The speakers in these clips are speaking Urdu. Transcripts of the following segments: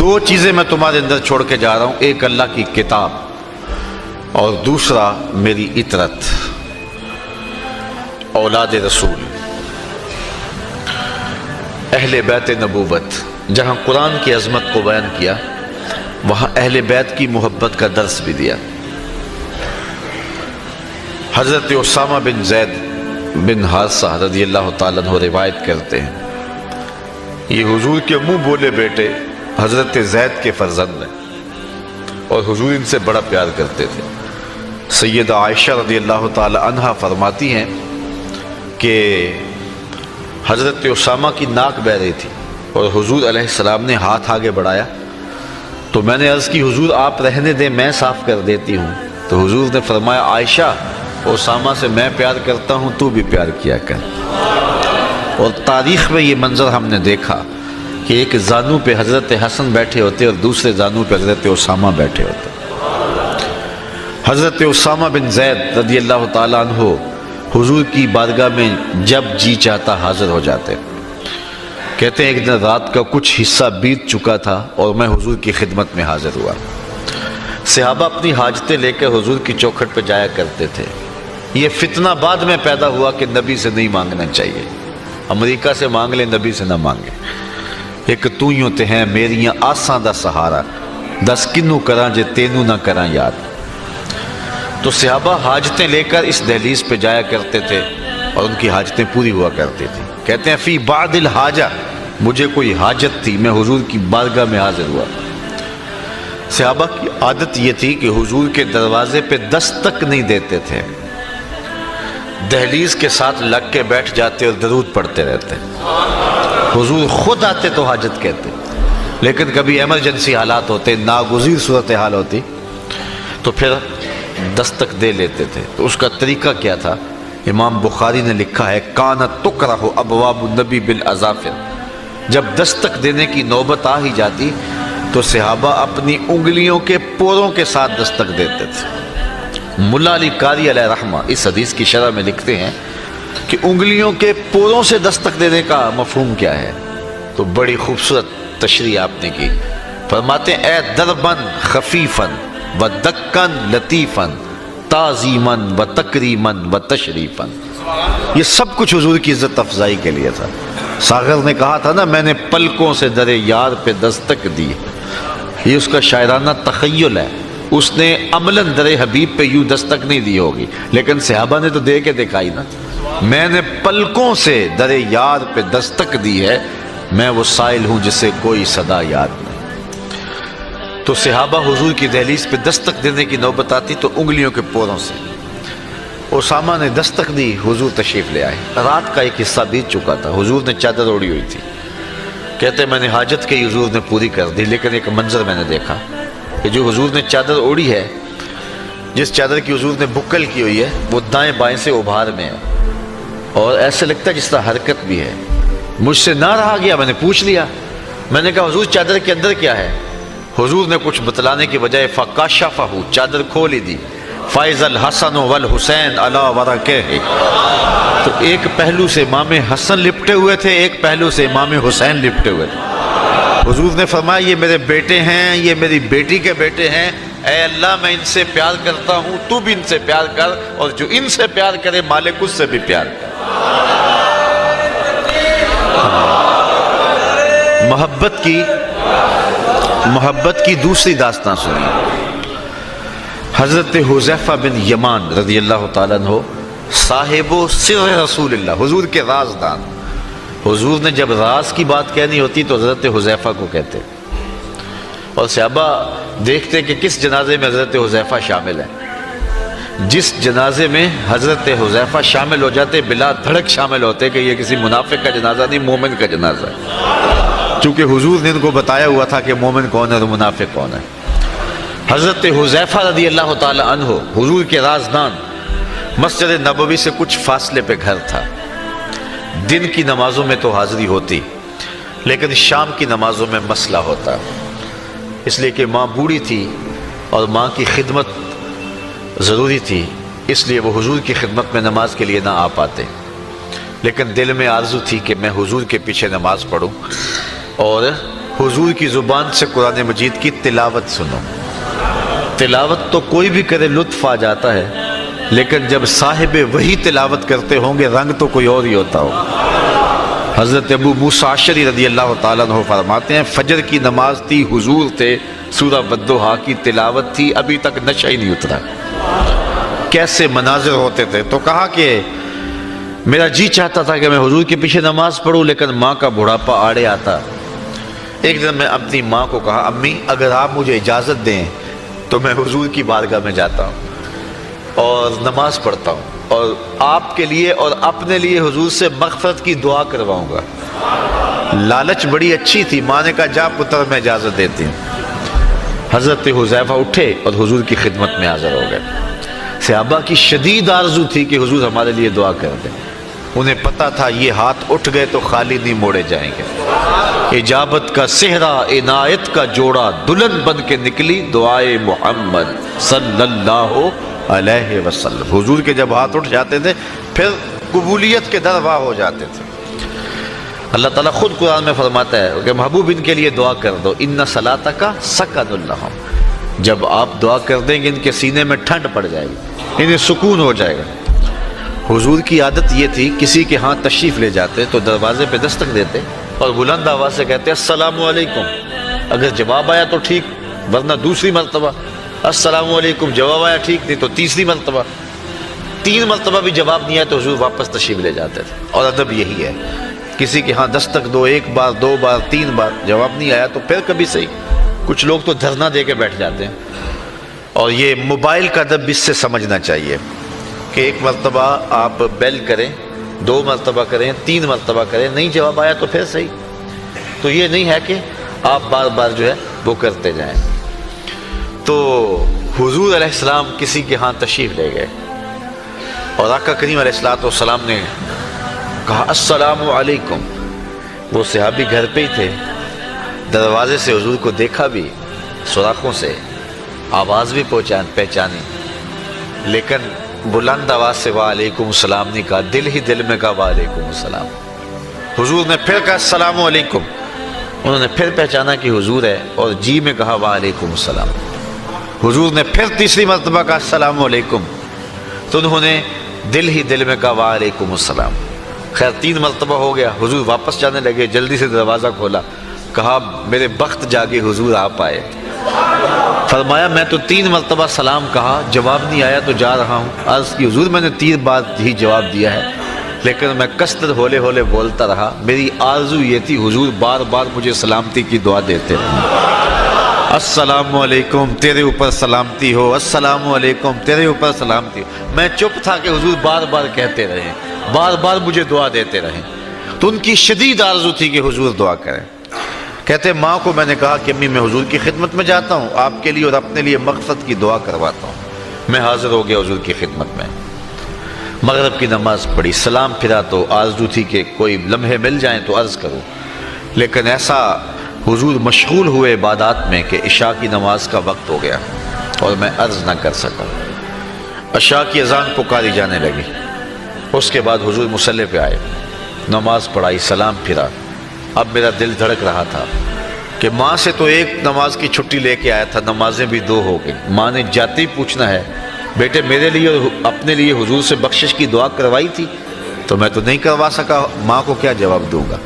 دو چیزیں میں تمہارے اندر چھوڑ کے جا رہا ہوں، ایک اللہ کی کتاب اور دوسرا میری اطرت، اولاد رسول، اہل بیت نبوت۔ جہاں قرآن کی عظمت کو بیان کیا، وہاں اہل بیت کی محبت کا درس بھی دیا۔ حضرت اسامہ بن زید بن حارثہ رضی اللہ تعالیٰ عنہ روایت کرتے ہیں، یہ حضور کے منہ بولے بیٹے حضرت زید کے فرزند ہیں اور حضور ان سے بڑا پیار کرتے تھے۔ سیدہ عائشہ رضی اللہ تعالی عنہا فرماتی ہیں کہ حضرت اسامہ کی ناک بہہ رہی تھی اور حضور علیہ السلام نے ہاتھ آگے بڑھایا تو میں نے عرض کی حضور آپ رہنے دیں، میں صاف کر دیتی ہوں۔ تو حضور نے فرمایا عائشہ اسامہ سے میں پیار کرتا ہوں، تو بھی پیار کیا کر۔ اور تاریخ میں یہ منظر ہم نے دیکھا کہ ایک زانو پہ حضرت حسن بیٹھے ہوتے اور دوسرے زانو پہ حضرت اسامہ بیٹھے ہوتے۔ حضرت اسامہ بن زید رضی اللہ تعالیٰ عنہ حضور کی بارگاہ میں جب جی چاہتا حاضر ہو جاتے۔ کہتے ہیں ایک دن رات کا کچھ حصہ بیت چکا تھا اور میں حضور کی خدمت میں حاضر ہوا۔ صحابہ اپنی حاجتیں لے کر حضور کی چوکھٹ پہ جایا کرتے تھے۔ یہ فتنہ بعد میں پیدا ہوا کہ نبی سے نہیں مانگنا چاہیے، امریکہ سے مانگ لیں، نبی سے نہ مانگے۔ ایک تو یوں تے ہیں میریاں آساں دا سہارا، دس کنوں کراں جے تینوں نہ کراں یاد۔ تو صحابہ حاجتیں لے کر اس دہلیز پہ جایا کرتے تھے اور ان کی حاجتیں پوری ہوا کرتی تھی۔ کہتے ہیں فی بعد الحاجہ، مجھے کوئی حاجت تھی، میں حضور کی بارگاہ میں حاضر ہوا۔ صحابہ کی عادت یہ تھی کہ حضور کے دروازے پہ دستک نہیں دیتے تھے، دہلیز کے ساتھ لگ کے بیٹھ جاتے اور درود پڑھتے رہتے۔ حضور خود آتے تو حاجت کہتے، لیکن کبھی ایمرجنسی حالات ہوتے، ناگزیر صورتحال ہوتی تو پھر دستک دے لیتے تھے۔ تو اس کا طریقہ کیا تھا؟ امام بخاری نے لکھا ہے کانت تکرہ ابواب النبی بالاظافر، جب دستک دینے کی نوبت آ ہی جاتی تو صحابہ اپنی انگلیوں کے پوروں کے ساتھ دستک دیتے تھے۔ ملا علی قاری علیہ رحمہ اس حدیث کی شرح میں لکھتے ہیں کہ انگلیوں کے پوروں سے دستک دینے کا مفہوم کیا ہے؟ تو بڑی خوبصورت تشریح آپ نے کی۔ فرماتے ہیں اے دربن خفیفن و دکن لطیفن تعظیمن و تکریمن و تشریفن، یہ سب کچھ حضور کی عزت افزائی کے لیے تھا۔ ساغر نے کہا تھا نا، میں نے پلکوں سے در یار پہ دستک دی، یہ اس کا شاعرانہ تخیل ہے۔ اس نے عملاً در حبیب پہ یوں دستک نہیں دی ہوگی، لیکن صحابہ نے تو دے کے دکھائی نا، میں نے پلکوں سے در یار پہ دستک دی ہے، میں وہ سائل ہوں جسے کوئی صدا یاد نہیں۔ تو صحابہ حضور کی دہلیز پہ دستک دینے کی نوبت آتی تو انگلیوں کے پوروں سے۔ اسامہ نے دستک دی، حضور تشریف لے آئے۔ رات کا ایک حصہ بیت چکا تھا، حضور نے چادر اوڑھی ہوئی تھی۔ کہتے میں نے حاجت کی، حضور نے پوری کر دی، لیکن ایک منظر میں نے دیکھا کہ جو حضور نے چادر اوڑھی ہے، جس چادر کی حضور نے بکل کی ہوئی ہے، وہ دائیں بائیں سے ابھار میں ہے اور ایسے لگتا ہے جس طرح حرکت بھی ہے۔ مجھ سے نہ رہا گیا، میں نے پوچھ لیا، میں نے کہا حضور چادر کے اندر کیا ہے؟ حضور نے کچھ بتلانے کے بجائے فکاشفہ، چادر کھول ہی دی۔ فائز الحسن والحسین علی ورقہ، تو ایک پہلو سے امام حسن لپٹے ہوئے تھے، ایک پہلو سے امام حسین لپٹے ہوئے تھے۔ حضور نے فرمایا یہ میرے بیٹے ہیں، یہ میری بیٹی کے بیٹے ہیں، اے اللہ میں ان سے پیار کرتا ہوں، تو بھی ان سے پیار کر، اور جو ان سے پیار کرے مالک اس سے بھی پیار کر۔ محبت کی دوسری داستان سنی۔ حضرت حذیفہ بن یمان رضی اللہ تعالیٰ عنہ صاحب و سر رسول اللہ، حضور کے رازدان۔ حضور نے جب راز کی بات کہنی ہوتی تو حضرت حذیفہ کو کہتے، اور صحابہ دیکھتے کہ کس جنازے میں حضرت حذیفہ شامل ہیں۔ جس جنازے میں حضرت حذیفہ شامل ہو جاتے بلا دھڑک شامل ہوتے کہ یہ کسی منافق کا جنازہ نہیں، مومن کا جنازہ ہے، چونکہ حضور نے ان کو بتایا ہوا تھا کہ مومن کون ہے اور منافق کون ہے۔ حضرت حذیفہ رضی اللہ تعالی عنہ حضور کے رازدان، مسجد نبوی سے کچھ فاصلے پہ گھر تھا۔ دن کی نمازوں میں تو حاضری ہوتی، لیکن شام کی نمازوں میں مسئلہ ہوتا، اس لیے کہ ماں بوڑھی تھی اور ماں کی خدمت ضروری تھی، اس لیے وہ حضور کی خدمت میں نماز کے لیے نہ آ پاتے۔ لیکن دل میں آرزو تھی کہ میں حضور کے پیچھے نماز پڑھوں اور حضور کی زبان سے قرآن مجید کی تلاوت سنو. تلاوت تو کوئی بھی کرے لطف آ جاتا ہے، لیکن جب صاحب وہی تلاوت کرتے ہوں گے رنگ تو کوئی اور ہی ہوتا ہو. حضرت ابو موسیٰ اشعری رضی اللہ تعالیٰ عنہ فرماتے ہیں فجر کی نماز تھی، حضور تھے، سورہ والضحیٰ کی تلاوت تھی، ابھی تک نشہ ہی نہیں اترا. کیسے مناظر ہوتے تھے. تو کہا کہ میرا جی چاہتا تھا کہ میں حضور کے پیچھے نماز پڑھوں، لیکن ماں کا بڑھاپا آڑے آتا. ایک دن میں اپنی ماں کو کہا امی اگر آپ مجھے اجازت دیں تو میں حضور کی بارگاہ میں جاتا ہوں اور نماز پڑھتا ہوں اور آپ کے لیے اور اپنے لیے حضور سے مغفرت کی دعا کرواؤں گا. لالچ بڑی اچھی تھی. ماں نے کہا جا پتر میں اجازت دیتی ہوں. حضرت حذیفہ اٹھے اور حضور کی خدمت میں حاضر ہو گئے. صحابہ کی شدید آرزو تھی کہ حضور ہمارے لیے دعا کر دیں. انہیں پتا تھا یہ ہاتھ اٹھ گئے تو خالی نہیں موڑے جائیں گے. اجابت کا صحرا عنایت کا جوڑا دلہن بن کے نکلی دعائے محمد صلی اللہ علیہ وسلم. حضور کے جب ہاتھ اٹھ جاتے تھے پھر قبولیت کے در واہ ہو جاتے تھے. اللہ تعالیٰ خود قرآن میں فرماتا ہے کہ محبوب ان کے لیے دعا کر دو ان صلاتک سکن لہم. جب آپ دعا کر دیں گے ان کے سینے میں ٹھنڈ پڑ جائے گی، انہیں سکون ہو جائے گا. حضور کی عادت یہ تھی کسی کے ہاں تشریف لے جاتے تو دروازے پہ دستک دیتے اور بلند آواز سے کہتے السلام علیکم. اگر جواب آیا تو ٹھیک، ورنہ دوسری مرتبہ السلام علیکم. جواب آیا ٹھیک، نہیں تو تیسری مرتبہ. 3 مرتبہ بھی جواب نہیں آیا تو حضور واپس تشریف لے جاتے تھے. اور ادب یہی ہے، کسی کے ہاں دستک دو، 1 بار 2 بار 3 بار، جواب نہیں آیا تو پھر کبھی صحیح. کچھ لوگ تو دھرنا دے کے بیٹھ جاتے ہیں. اور یہ موبائل کا ادب اس سے سمجھنا چاہیے کہ 1 مرتبہ آپ بیل کریں، 2 مرتبہ کریں، 3 مرتبہ کریں، نہیں جواب آیا تو پھر صحیح. تو یہ نہیں ہے کہ آپ بار بار جو ہے وہ کرتے جائیں. تو حضور علیہ السلام کسی کے ہاں تشریف لے گئے اور آقا کریم علیہ السلام نے کہا السلام علیکم. وہ صحابی گھر پہ ہی تھے، دروازے سے حضور کو دیکھا بھی، سوراخوں سے آواز بھی پہچانی، لیکن بلند آواز سے وعلیکم السلام نہیں کہا، دل ہی دل میں کہا وعلیکم السلام. حضور نے پھر کہا السلام علیکم. انہوں نے پھر پہچانا کہ حضور ہے اور جی میں کہا وعلیکم السلام. حضور نے پھر تیسری مرتبہ کہا السلام علیکم تو انہوں نے دل ہی دل میں کہا وعلیکم السلام. خیر 3 مرتبہ ہو گیا. حضور واپس جانے لگے، جلدی سے دروازہ کھولا، کہا میرے بخت جاگے حضور آپ آئے. فرمایا میں تو 3 مرتبہ سلام کہا، جواب نہیں آیا تو جا رہا ہوں. عرض کی حضور میں نے 3 بار ہی جواب دیا ہے، لیکن میں کثرت ہولے ہولے بولتا رہا. میری آرزو یہ تھی حضور بار بار مجھے سلامتی کی دعا دیتے رہے. السلام علیکم تیرے اوپر سلامتی ہو، السلام علیکم تیرے اوپر سلامتی ہو. میں چپ تھا کہ حضور بار بار کہتے رہے، بار بار مجھے دعا دیتے رہے. تو ان کی شدید آرزو تھی کہ حضور دعا کریں. کہتے ماں کو میں نے کہا کہ امی میں حضور کی خدمت میں جاتا ہوں، آپ کے لیے اور اپنے لیے مغفرت کی دعا کرواتا ہوں. میں حاضر ہو گیا حضور کی خدمت میں. مغرب کی نماز پڑھی، سلام پھرا تو آرزو تھی کہ کوئی لمحے مل جائیں تو عرض کروں، لیکن ایسا حضور مشغول ہوئے عبادات میں کہ عشاء کی نماز کا وقت ہو گیا اور میں عرض نہ کر سکا. عشاء کی اذان پکاری جانے لگی. اس کے بعد حضور مصلی پہ آئے، نماز پڑھائی، سلام پھرا. اب میرا دل دھڑک رہا تھا کہ ماں سے تو 1 نماز کی چھٹی لے کے آیا تھا، نمازیں بھی 2 ہو گئی. ماں نے جاتے ہی پوچھنا ہے بیٹے میرے لیے اور اپنے لیے حضور سے بخشش کی دعا کروائی تھی؟ تو میں تو نہیں کروا سکا، ماں کو کیا جواب دوں گا.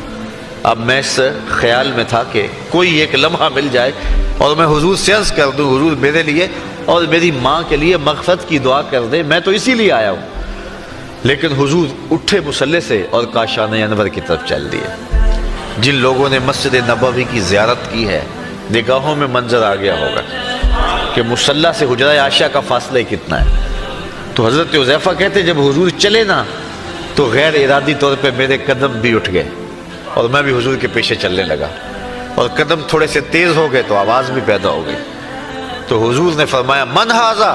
اب میں اس خیال میں تھا کہ کوئی ایک لمحہ مل جائے اور میں حضور سے عرض کر دوں حضور میرے لیے اور میری ماں کے لیے مغفرت کی دعا کر دیں، میں تو اسی لیے آیا ہوں. لیکن حضور اٹھے مصلی سے اور کاشان انور کی طرف چل دیے. جن لوگوں نے مسجد نبوی کی زیارت کی ہے نگاہوں میں منظر آ گیا ہوگا کہ مصلی سے حجرہ عائشہ کا فاصلہ کتنا ہے. تو حضرت حذیفہ کہتے جب حضور چلے نا تو غیر ارادی طور پہ میرے قدم بھی اٹھ گئے اور میں بھی حضور کے پیچھے چلنے لگا، اور قدم تھوڑے سے تیز ہو گئے تو آواز بھی پیدا ہو گئی. تو حضور نے فرمایا من ھذا،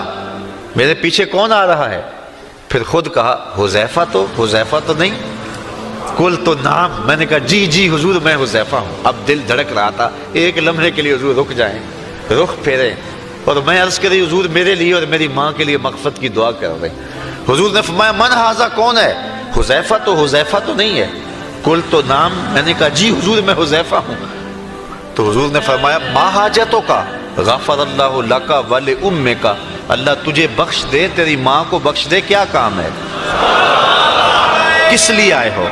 میرے پیچھے کون آ رہا ہے؟ پھر خود کہا حذیفہ تو نہیں. کل تو نام، میں نے کہا جی جی حضور میں حذیفہ ہوں. اب دل دھڑک رہا تھا ایک لمحے کے لیے حضور رک جائیں، رخ پھیریں اور میں عرض کری حضور میرے لیے اور میری ماں کے لیے مغفرت کی دعا کر رہے. حضور نے فرمایا من ھذا کون ہے؟ حذیفہ تو نہیں ہے. کل تو نام، میں نے کہا جی حضور میں حذیفہ ہوں. تو حضور نے فرمایا ما حاجتوں کا غفر اللہ لکا ولی امکا، اللہ تجھے بخش دے، تیری ماں کو بخش دے، کیا کام ہے، کس لیے آئے ہو؟